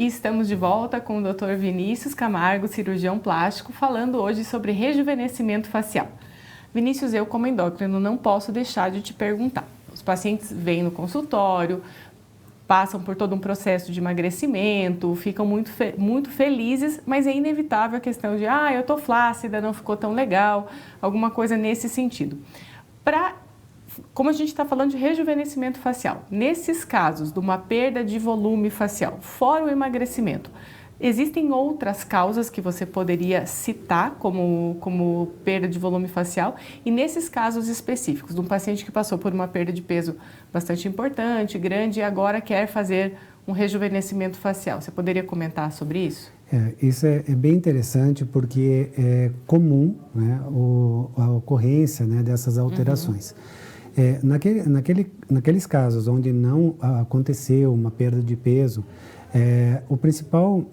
E estamos de volta com o Dr. Vinícius Camargo, cirurgião plástico, falando hoje sobre rejuvenescimento facial. Vinícius, eu como endócrino não posso deixar de te perguntar. Os pacientes vêm no consultório, passam por todo um processo de emagrecimento, ficam muito felizes, mas é inevitável a questão de eu tô flácida, não ficou tão legal, alguma coisa nesse sentido. Como a gente está falando de rejuvenescimento facial, nesses casos de uma perda de volume facial, fora o emagrecimento, existem outras causas que você poderia citar como perda de volume facial? E nesses casos específicos, de um paciente que passou por uma perda de peso bastante importante, grande, e agora quer fazer um rejuvenescimento facial, você poderia comentar sobre isso? Isso é bem interessante porque é comum, né, a ocorrência, né, dessas alterações. Naqueles casos onde não aconteceu uma perda de peso, o principal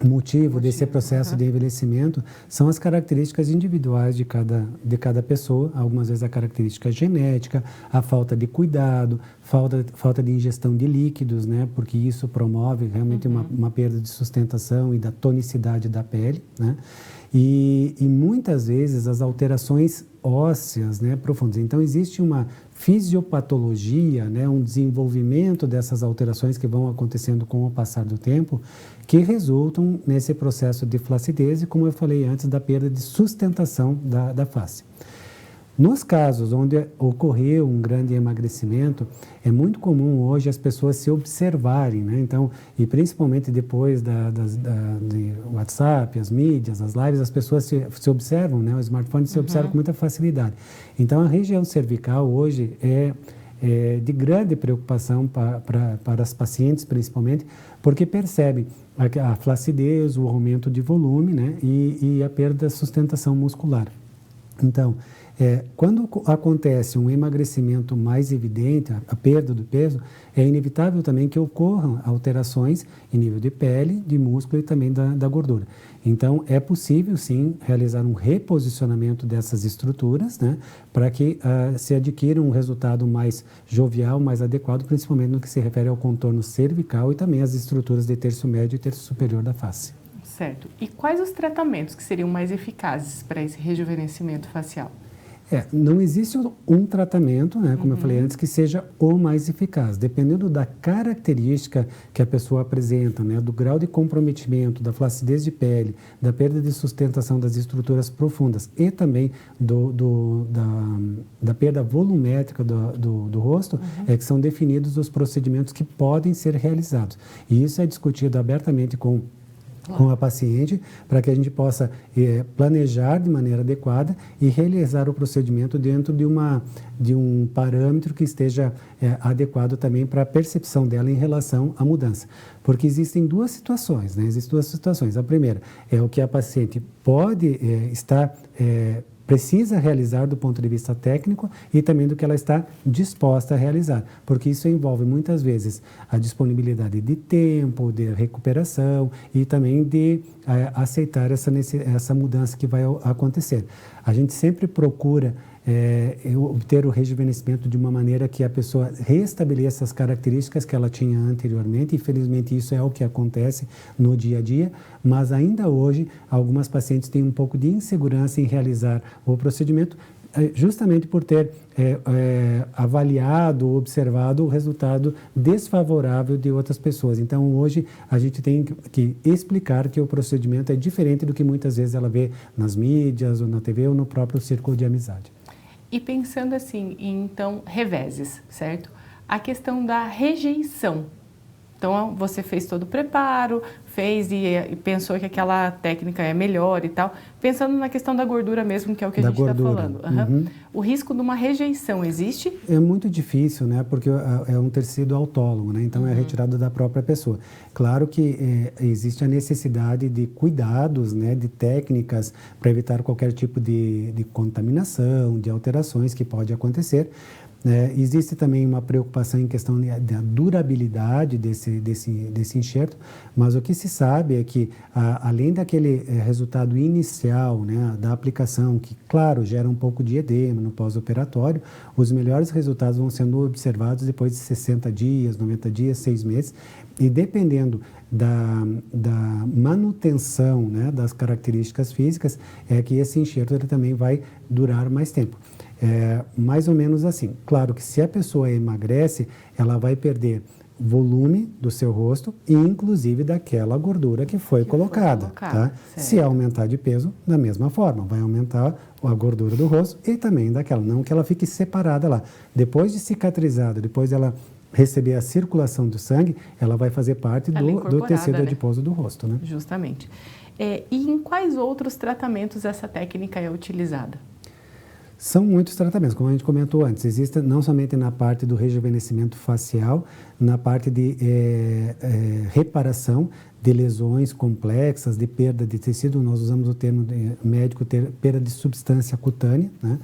motivo desse processo de envelhecimento são as características individuais de cada pessoa, algumas vezes a característica genética, a falta de cuidado, falta de ingestão de líquidos, né, porque isso promove realmente uma perda de sustentação e da tonicidade da pele, né, e muitas vezes as alterações ósseas, né, profundas. Então, existe uma fisiopatologia, né, um desenvolvimento dessas alterações que vão acontecendo com o passar do tempo, que resultam nesse processo de flacidez e, como eu falei antes, da perda de sustentação da face. Nos casos onde ocorreu um grande emagrecimento, é muito comum hoje as pessoas se observarem, né? Então, e principalmente depois de WhatsApp, as mídias, as lives, as pessoas se observam, né? O smartphone se observa com muita facilidade. Então, a região cervical hoje é de grande preocupação para as pacientes, principalmente, porque percebem a flacidez, o aumento de volume, né? E a perda da sustentação muscular. Então, quando acontece um emagrecimento mais evidente, a perda do peso, é inevitável também que ocorram alterações em nível de pele, de músculo e também da gordura. Então, é possível, sim, realizar um reposicionamento dessas estruturas, né, para que se adquira um resultado mais jovial, mais adequado, principalmente no que se refere ao contorno cervical e também às estruturas de terço médio e terço superior da face. Certo. E quais os tratamentos que seriam mais eficazes para esse rejuvenescimento facial? Não existe um tratamento, né, como eu falei antes, que seja o mais eficaz. Dependendo da característica que a pessoa apresenta, né, do grau de comprometimento, da flacidez de pele, da perda de sustentação das estruturas profundas e também da perda volumétrica do rosto, que são definidos os procedimentos que podem ser realizados. E isso é discutido abertamente com a paciente, para que a gente possa planejar de maneira adequada e realizar o procedimento dentro de um parâmetro que esteja adequado também para a percepção dela em relação à mudança. Porque existem duas situações, né? Existem duas situações. A primeira é o que a paciente pode precisa realizar do ponto de vista técnico e também do que ela está disposta a realizar, porque isso envolve muitas vezes a disponibilidade de tempo, de recuperação e também de aceitar essa mudança que vai acontecer. A gente sempre procura obter o rejuvenescimento de uma maneira que a pessoa restabeleça as características que ela tinha anteriormente. Infelizmente, isso é o que acontece no dia a dia, mas ainda hoje, algumas pacientes têm um pouco de insegurança em realizar o procedimento, justamente por ter avaliado, observado o resultado desfavorável de outras pessoas. Então, hoje, a gente tem que explicar que o procedimento é diferente do que muitas vezes ela vê nas mídias, ou na TV, ou no próprio círculo de amizade. E pensando assim, então, reveses, certo? A questão da rejeição. Então, você fez todo o preparo, fez e pensou que aquela técnica é melhor e tal. Pensando na questão da gordura mesmo, que é o que a gente está falando. O risco de uma rejeição existe? É muito difícil, né? Porque é um tecido autólogo, né? Então, é retirado da própria pessoa. Claro que existe a necessidade de cuidados, né? De técnicas para evitar qualquer tipo de contaminação, de alterações que pode acontecer. Existe também uma preocupação em questão da durabilidade desse enxerto, mas o que se sabe é que, além daquele resultado inicial, né, da aplicação, que, claro, gera um pouco de edema no pós-operatório, os melhores resultados vão sendo observados depois de 60 dias, 90 dias, 6 meses, e dependendo da manutenção, né, das características físicas, é que esse enxerto ele também vai durar mais tempo. Mais ou menos assim. Claro que se a pessoa emagrece, ela vai perder volume do seu rosto e inclusive daquela gordura que foi colocada. Tá? Se aumentar de peso, da mesma forma, vai aumentar a gordura do rosto e também daquela, não que ela fique separada lá. Depois de cicatrizada, depois dela receber a circulação do sangue, ela vai fazer parte do tecido adiposo do rosto. Né? Justamente. E em quais outros tratamentos essa técnica é utilizada? São muitos tratamentos, como a gente comentou antes. Existe não somente na parte do rejuvenescimento facial, na parte de reparação de lesões complexas, de perda de tecido. Nós usamos o termo médico, perda de substância cutânea. Né?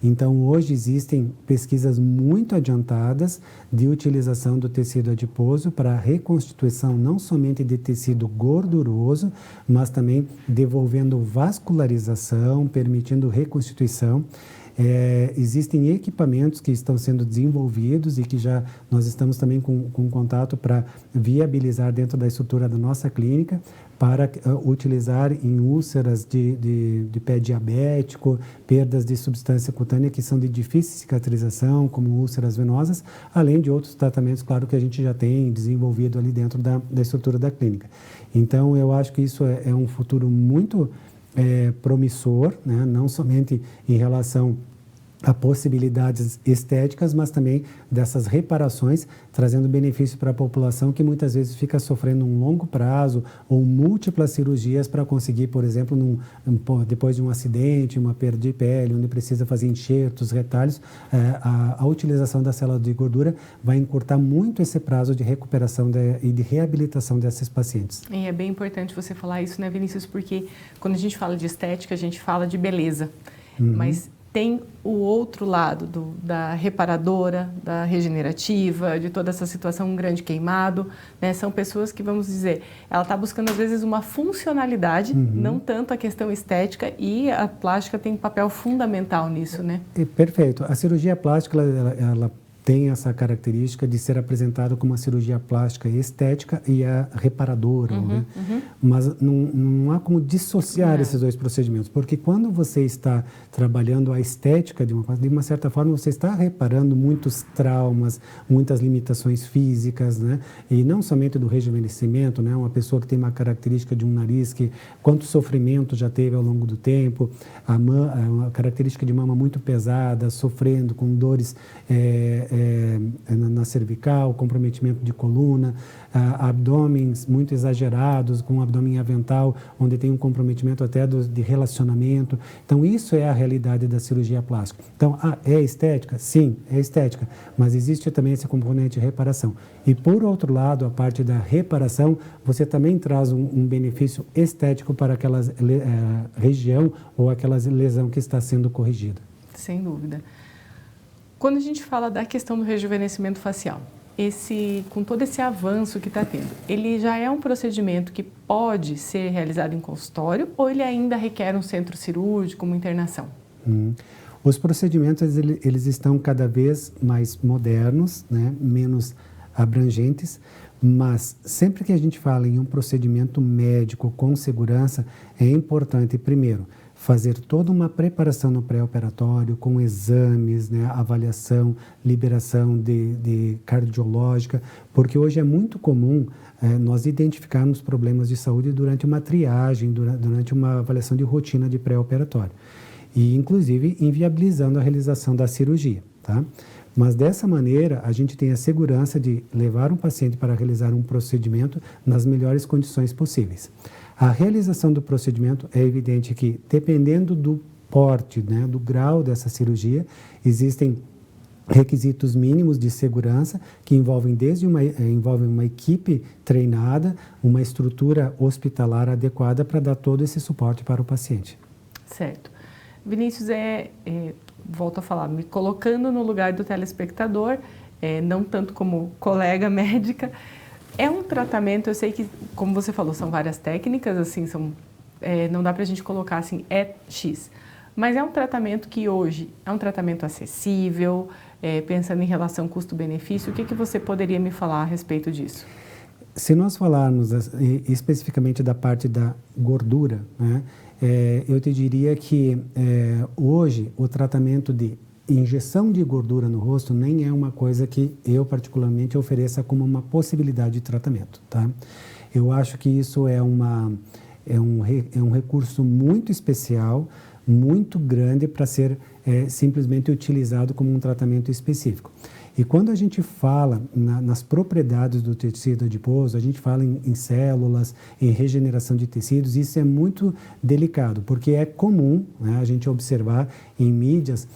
Então, hoje existem pesquisas muito adiantadas de utilização do tecido adiposo para a reconstituição não somente de tecido gorduroso, mas também devolvendo vascularização, permitindo reconstituição. Existem equipamentos que estão sendo desenvolvidos e que já nós estamos também com contato para viabilizar dentro da estrutura da nossa clínica para utilizar em úlceras de pé diabético, perdas de substância cutânea que são de difícil cicatrização, como úlceras venosas, além de outros tratamentos, claro, que a gente já tem desenvolvido ali dentro da estrutura da clínica. Então, eu acho que isso é um futuro muito promissor, né? Não somente em relação a possibilidades estéticas, mas também dessas reparações, trazendo benefício para a população que muitas vezes fica sofrendo um longo prazo ou múltiplas cirurgias para conseguir, por exemplo, depois de um acidente, uma perda de pele, onde precisa fazer enxertos, retalhos, a utilização da célula de gordura vai encurtar muito esse prazo de recuperação e de reabilitação desses pacientes. E é bem importante você falar isso, né, Vinícius? Porque quando a gente fala de estética, a gente fala de beleza, mas tem o outro lado da reparadora, da regenerativa, de toda essa situação, um grande queimado, né? São pessoas que, vamos dizer, ela está buscando às vezes uma funcionalidade, não tanto a questão estética, e a plástica tem um papel fundamental nisso, né? Perfeito. A cirurgia plástica, ela tem essa característica de ser apresentada como uma cirurgia plástica estética e a reparadora, né? Mas não há como dissociar esses dois procedimentos, porque quando você está trabalhando a estética de uma certa forma, você está reparando muitos traumas, muitas limitações físicas, né? E não somente do rejuvenescimento, né? Uma pessoa que tem uma característica de um nariz que quanto sofrimento já teve ao longo do tempo, uma característica de mama muito pesada, sofrendo com dores na cervical, comprometimento de coluna, abdômenes muito exagerados, com abdômen avental, onde tem um comprometimento até de relacionamento. Então, isso é a realidade da cirurgia plástica. Então, é estética? Sim, é estética, mas existe também esse componente de reparação. E, por outro lado, a parte da reparação, você também traz um benefício estético para aquela região ou aquela lesão que está sendo corrigida. Sem dúvida. Quando a gente fala da questão do rejuvenescimento facial, com todo esse avanço que está tendo, ele já é um procedimento que pode ser realizado em consultório ou ele ainda requer um centro cirúrgico, uma internação? Os procedimentos eles estão cada vez mais modernos, né? Menos abrangentes, mas sempre que a gente fala em um procedimento médico com segurança, é importante, primeiro, fazer toda uma preparação no pré-operatório, com exames, né, avaliação, liberação de cardiológica, porque hoje é muito comum nós identificarmos problemas de saúde durante uma triagem, durante uma avaliação de rotina de pré-operatório, e inclusive inviabilizando a realização da cirurgia, tá? Mas dessa maneira, a gente tem a segurança de levar um paciente para realizar um procedimento nas melhores condições possíveis. A realização do procedimento é evidente que, dependendo do porte, né, do grau dessa cirurgia, existem requisitos mínimos de segurança que envolvem envolvem uma equipe treinada, uma estrutura hospitalar adequada para dar todo esse suporte para o paciente. Certo. Vinícius, volto a falar, me colocando no lugar do telespectador, não tanto como colega médica, é um tratamento, eu sei que, como você falou, são várias técnicas, assim, não dá pra gente colocar assim, X, mas é um tratamento que hoje é um tratamento acessível, pensando em relação custo-benefício, o que você poderia me falar a respeito disso? Se nós falarmos especificamente da parte da gordura, né, eu te diria que hoje o tratamento de injeção de gordura no rosto nem é uma coisa que eu particularmente ofereça como uma possibilidade de tratamento, tá? Eu acho que isso é um recurso muito especial, muito grande para ser simplesmente utilizado como um tratamento específico. E quando a gente fala nas propriedades do tecido adiposo, a gente fala em células, em regeneração de tecidos, isso é muito delicado, porque é comum, né, a gente observar em mídias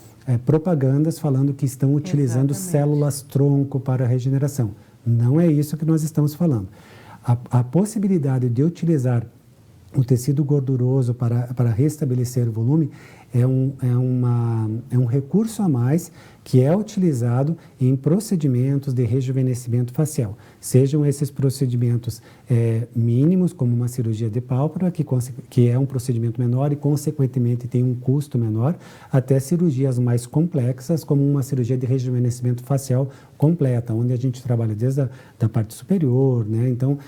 propagandas falando que estão utilizando células-tronco para a regeneração. Não é isso que nós estamos falando. A possibilidade de utilizar o tecido gorduroso para restabelecer o volume é um recurso a mais que é utilizado em procedimentos de rejuvenescimento facial. Sejam esses procedimentos mínimos, como uma cirurgia de pálpebra, que é um procedimento menor e, consequentemente, tem um custo menor, até cirurgias mais complexas, como uma cirurgia de rejuvenescimento facial completa, onde a gente trabalha desde a parte superior, né? Então,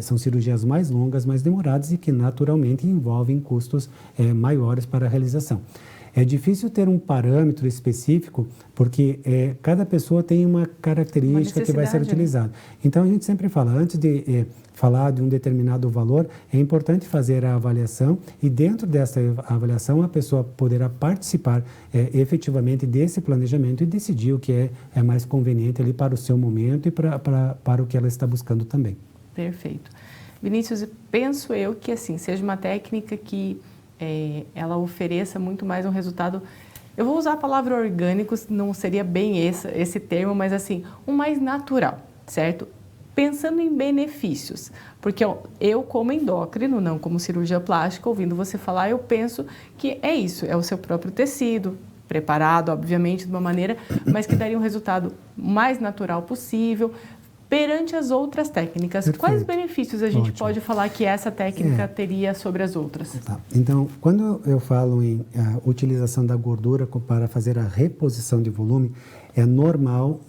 são cirurgias mais longas, mais demoradas e que, naturalmente, envolvem custos maiores para a realização. É difícil ter um parâmetro específico, porque cada pessoa tem uma característica que vai ser utilizada. Então, a gente sempre fala, antes de falar de um determinado valor, é importante fazer a avaliação e, dentro dessa avaliação, a pessoa poderá participar efetivamente desse planejamento e decidir o que é mais conveniente ali para o seu momento e para o que ela está buscando também. Perfeito. Vinícius, penso eu que assim, seja uma técnica que ela ofereça muito mais um resultado, eu vou usar a palavra orgânico, não seria bem esse termo, mas assim, mais natural, certo? Pensando em benefícios, porque eu como endócrino, não como cirurgia plástica, ouvindo você falar, eu penso que é isso, é o seu próprio tecido, preparado, obviamente, de uma maneira, mas que daria um resultado mais natural possível, perante as outras técnicas. Perfeito. Quais benefícios a gente pode falar que essa técnica teria sobre as outras? Tá. Então, quando eu falo em utilização da gordura para fazer a reposição de volume, é normal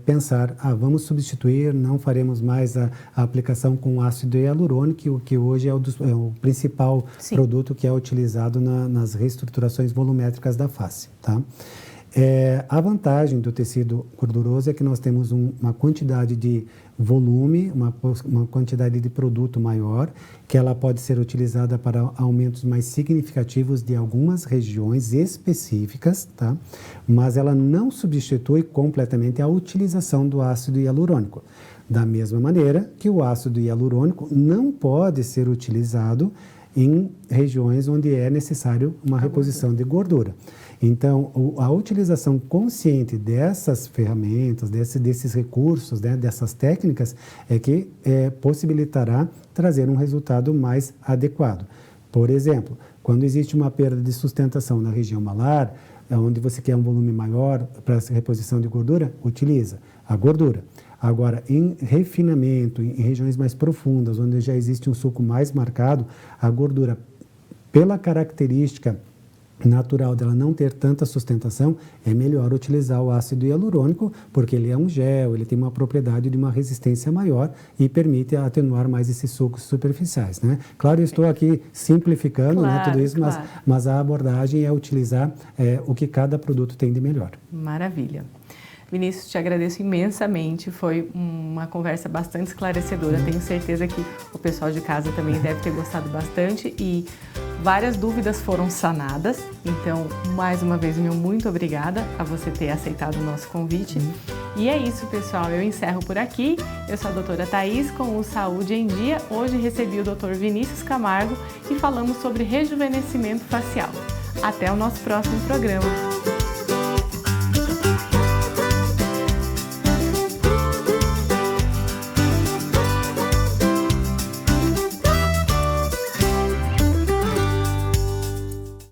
pensar, vamos substituir, não faremos mais a aplicação com ácido hialurônico, que hoje é o principal produto que é utilizado nas reestruturações volumétricas da face, tá? A vantagem do tecido gorduroso é que nós temos uma quantidade de volume, uma quantidade de produto maior, que ela pode ser utilizada para aumentos mais significativos de algumas regiões específicas, tá? Mas ela não substitui completamente a utilização do ácido hialurônico. Da mesma maneira que o ácido hialurônico não pode ser utilizado em regiões onde é necessário uma reposição de gordura. Então, a utilização consciente dessas ferramentas, desses recursos, né, dessas técnicas, é que possibilitará trazer um resultado mais adequado. Por exemplo, quando existe uma perda de sustentação na região malar, onde você quer um volume maior para essa reposição de gordura, utiliza a gordura. Agora, em refinamento, em regiões mais profundas, onde já existe um suco mais marcado, a gordura, pela característica natural dela não ter tanta sustentação, é melhor utilizar o ácido hialurônico, porque ele é um gel, ele tem uma propriedade de uma resistência maior e permite atenuar mais esses sucos superficiais, né? Claro, eu estou aqui simplificando, né, tudo isso, mas a abordagem é utilizar o que cada produto tem de melhor. Maravilha. Vinícius, te agradeço imensamente, foi uma conversa bastante esclarecedora, tenho certeza que o pessoal de casa também deve ter gostado bastante e várias dúvidas foram sanadas, então, mais uma vez, meu muito obrigada a você ter aceitado o nosso convite. E é isso, pessoal, eu encerro por aqui, eu sou a doutora Thaís com o Saúde em Dia, hoje recebi o Dr. Vinícius Camargo e falamos sobre rejuvenescimento facial. Até o nosso próximo programa.